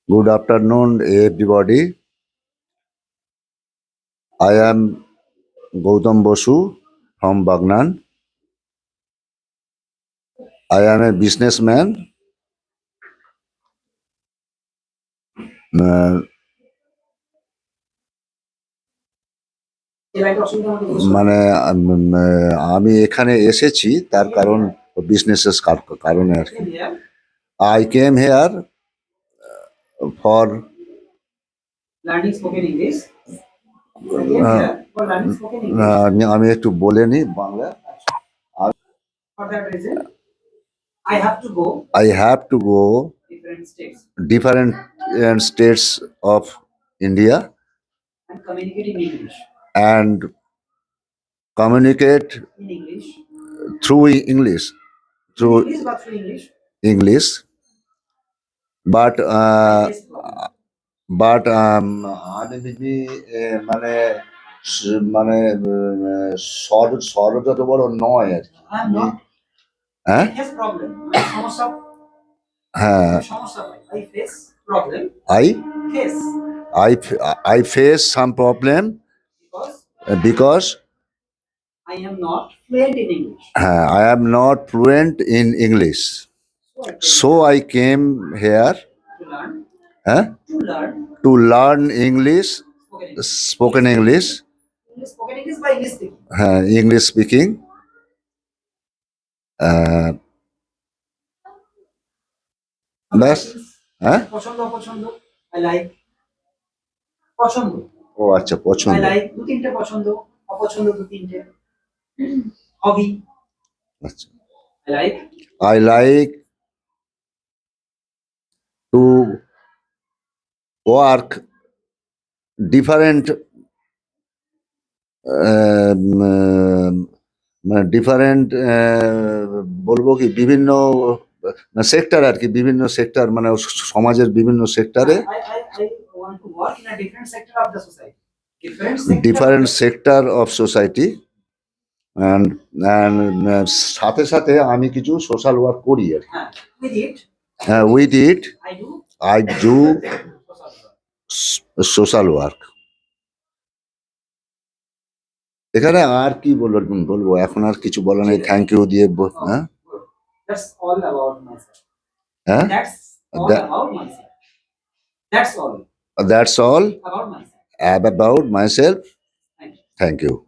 Good afternoon, everybody. I am Gautam Bosu from Bagnan. I am a businessman. Uh, মানে আমি এখানে এসেছি তার কারণ বিজনেসের কারণে আর কি। আই কেম হেয়ার ফর আমি একটু বলে নিই Bangla. I have to go different states of India and communicate through English, through English. But আমি যদি মানে মানে স্বর যত বড় নয় আর কি। হ্যাঁ হ্যাঁ I face some problem because I am not fluent in English. So I came here to learn English, spoken English, English speaking. ব্যাস হ্যাঁ ও আচ্ছা পছন্দ আচ্ছা I like to work different different বলবো কি বিভিন্ন সেক্টর আর কি, বিভিন্ন সেক্টর মানে সমাজের বিভিন্ন সেক্টরে, different sector of society, and সাথে সাথে আমি কিছু সোশ্যাল ওয়ার্ক করি আর কি। With it I do social work. এখানে আর কি বলবো এখন, আর কিছু বলা নেই। থ্যাংক ইউ দিয়ে হ্যাঁ that's all about myself. Thank you.